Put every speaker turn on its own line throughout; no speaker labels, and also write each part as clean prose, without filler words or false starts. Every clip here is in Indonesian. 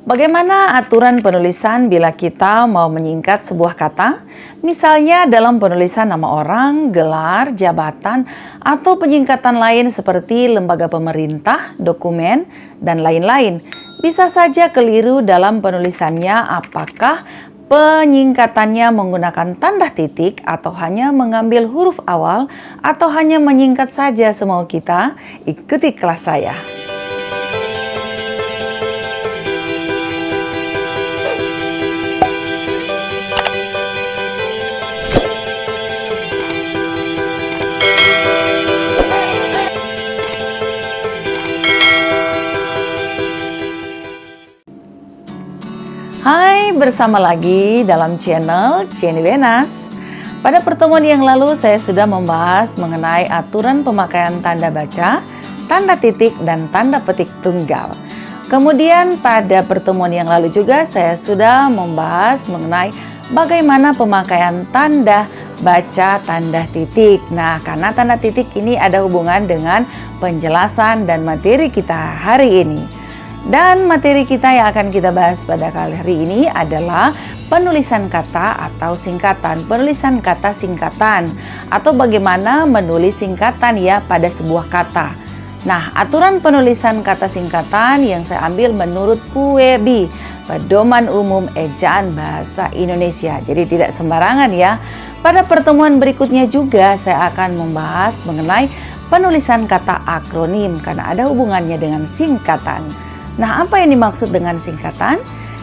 Bagaimana aturan penulisan bila kita mau menyingkat sebuah kata? Misalnya dalam penulisan nama orang, gelar, jabatan, atau penyingkatan lain seperti lembaga pemerintah, dokumen, dan lain-lain. Bisa saja keliru dalam penulisannya apakah penyingkatannya menggunakan tanda titik atau hanya mengambil huruf awal atau hanya menyingkat saja semau kita. Ikuti kelas saya. Hai, bersama lagi dalam channel Jenny Wenas. Pada pertemuan yang lalu saya sudah membahas mengenai aturan pemakaian tanda baca, tanda titik, dan tanda petik tunggal. Kemudian pada pertemuan yang lalu juga saya sudah membahas mengenai bagaimana pemakaian tanda baca, tanda titik. Nah, karena tanda titik ini ada hubungan dengan penjelasan dan materi kita hari ini. Dan materi kita yang akan kita bahas pada kali hari ini adalah penulisan kata atau singkatan. Penulisan kata singkatan atau bagaimana menulis singkatan ya pada sebuah kata. Nah, aturan penulisan kata singkatan yang saya ambil menurut PUEB, Pedoman Umum Ejaan Bahasa Indonesia. Jadi tidak sembarangan ya. Pada pertemuan berikutnya juga saya akan membahas mengenai penulisan kata akronim karena ada hubungannya dengan singkatan. Nah, apa yang dimaksud dengan singkatan?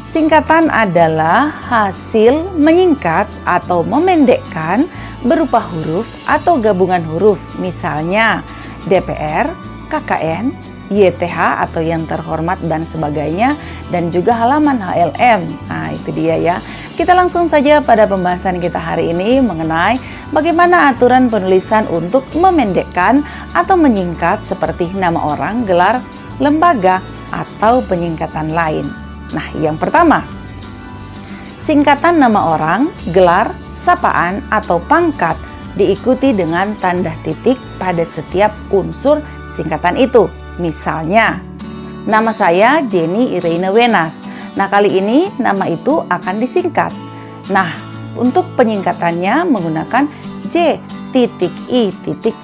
Singkatan adalah hasil menyingkat atau memendekkan berupa huruf atau gabungan huruf. Misalnya DPR, KKN, YTH atau yang terhormat dan sebagainya, dan juga halaman HLM. Nah, itu dia ya. Kita langsung saja pada pembahasan kita hari ini mengenai bagaimana aturan penulisan untuk memendekkan atau menyingkat seperti nama orang, gelar, lembaga, atau penyingkatan lain. Nah, yang pertama, singkatan nama orang, gelar, sapaan, atau pangkat diikuti dengan tanda titik pada setiap unsur singkatan itu. Misalnya, nama saya Jenny Irene Wenas. Nah, kali ini nama itu akan disingkat. Nah, untuk penyingkatannya menggunakan J.I.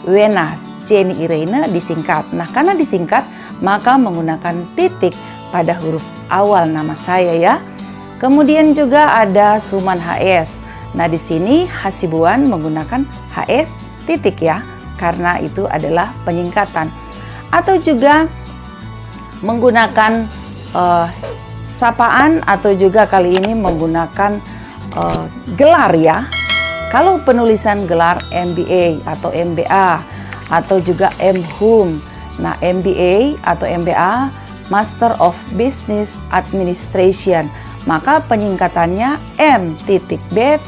Wenas. Jenny Irene disingkat. Nah, karena disingkat maka menggunakan titik pada huruf awal nama saya ya. Kemudian juga ada Suman HS. Nah, di sini Hasibuan menggunakan HS titik ya, karena itu adalah penyingkatan. Atau juga menggunakan sapaan atau juga kali ini menggunakan gelar ya. Kalau penulisan gelar MBA atau MBA atau juga MHUM. Nah, MBA atau MBA, Master of Business Administration, maka penyingkatannya M.B.A.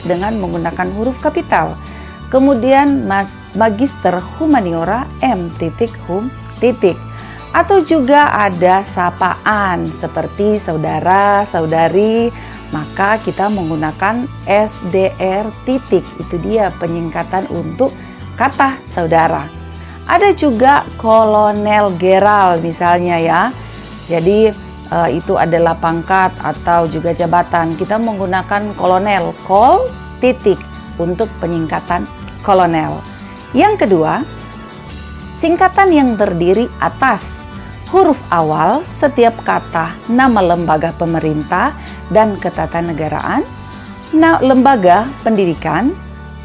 dengan menggunakan huruf kapital. Kemudian Magister Humaniora M.Hum. Atau juga ada sapaan seperti saudara, saudari, maka kita menggunakan SDR. Itu dia penyingkatan untuk kata saudara. Ada juga kolonel geral misalnya ya. Jadi itu adalah pangkat atau juga jabatan. Kita menggunakan kolonel, kol titik untuk penyingkatan kolonel. Yang kedua, singkatan yang terdiri atas huruf awal setiap kata nama lembaga pemerintah dan ketatanegaraan, lembaga pendidikan,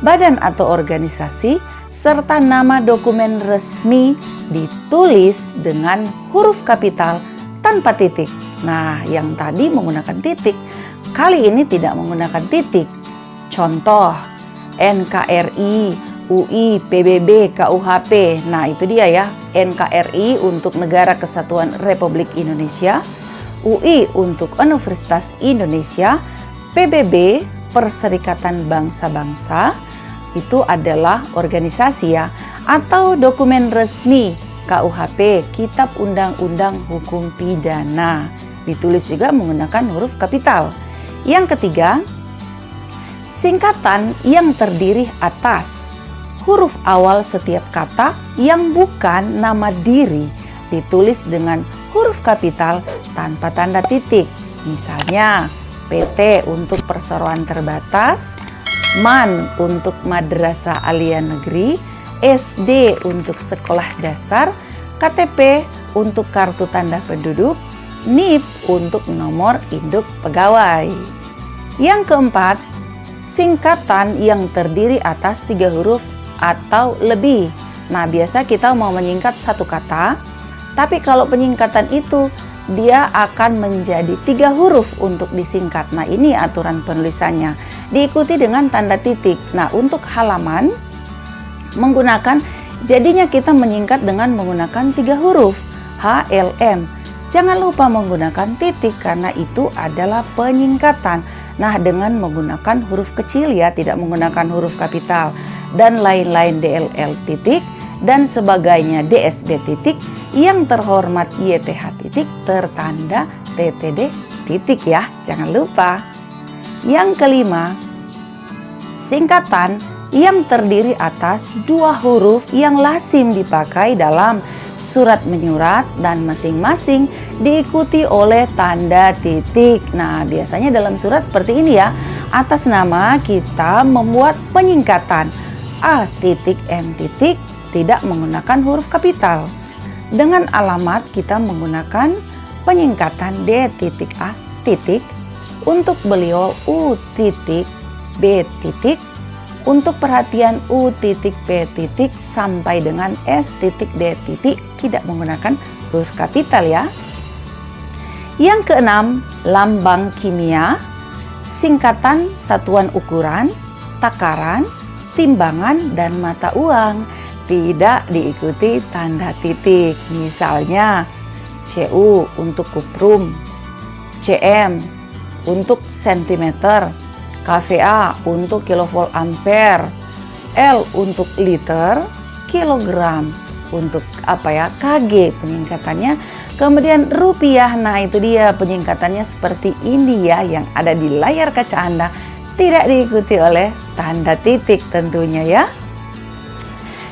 badan atau organisasi, serta nama dokumen resmi ditulis dengan huruf kapital tanpa titik. Nah, yang tadi menggunakan titik, kali ini tidak menggunakan titik. Contoh, NKRI, UI, PBB, KUHP. Nah, itu dia ya, NKRI untuk Negara Kesatuan Republik Indonesia, UI untuk Universitas Indonesia, PBB Perserikatan Bangsa-Bangsa, itu adalah organisasi ya, atau dokumen resmi KUHP, Kitab Undang-Undang Hukum Pidana, ditulis juga menggunakan huruf kapital. Yang ketiga, singkatan yang terdiri atas huruf awal setiap kata yang bukan nama diri ditulis dengan huruf kapital tanpa tanda titik. Misalnya PT untuk perseroan terbatas, MAN untuk madrasah aliyah negeri, SD untuk sekolah dasar, KTP untuk kartu tanda penduduk, NIP untuk nomor induk pegawai. Yang keempat, singkatan yang terdiri atas 3 huruf atau lebih. Nah, biasa kita mau menyingkat satu kata, tapi kalau penyingkatan itu dia akan menjadi 3 huruf untuk disingkat. Nah, ini aturan penulisannya. Diikuti dengan tanda titik. Nah, untuk halaman menggunakan, jadinya kita menyingkat dengan menggunakan 3 huruf HLM. Jangan lupa menggunakan titik karena itu adalah penyingkatan. Nah, dengan menggunakan huruf kecil ya, tidak menggunakan huruf kapital dan lain-lain DLL titik dan sebagainya DSB titik, yang terhormat YTH titik tertanda TTD titik ya, jangan lupa. Yang kelima, singkatan yang terdiri atas 2 huruf yang lazim dipakai dalam surat menyurat dan masing-masing diikuti oleh tanda titik. Nah, biasanya dalam surat seperti ini ya, atas nama kita membuat penyingkatan A titik M titik, tidak menggunakan huruf kapital. Dengan alamat kita menggunakan penyingkatan D titik A titik, untuk beliau U titik B titik, untuk perhatian U titik P titik sampai dengan S titik D titik, tidak menggunakan huruf kapital ya. Yang keenam, lambang kimia, singkatan satuan ukuran, takaran, timbangan, dan mata uang, tidak diikuti tanda titik. Misalnya CU untuk kuprum, CM untuk sentimeter, kVA untuk kilovolt ampere, L untuk liter, kilogram untuk kg penyingkatannya. Kemudian rupiah, nah itu dia penyingkatannya seperti ini ya, yang ada di layar kaca Anda, tidak diikuti oleh tanda titik tentunya ya.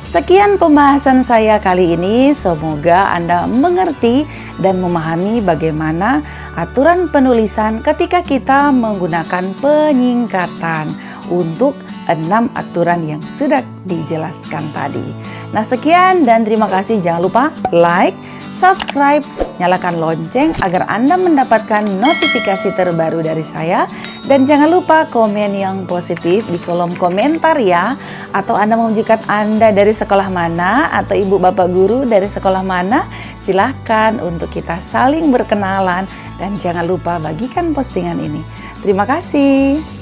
Sekian pembahasan saya kali ini, semoga Anda mengerti dan memahami bagaimana aturan penulisan ketika kita menggunakan penyingkatan untuk 6 aturan yang sudah dijelaskan tadi. Nah, sekian dan terima kasih. Jangan lupa like, subscribe, nyalakan lonceng agar Anda mendapatkan notifikasi terbaru dari saya. Dan jangan lupa komen yang positif di kolom komentar ya. Atau Anda menunjukkan Anda dari sekolah mana atau Ibu Bapak Guru dari sekolah mana. Silahkan untuk kita saling berkenalan. Dan jangan lupa bagikan postingan ini. Terima kasih.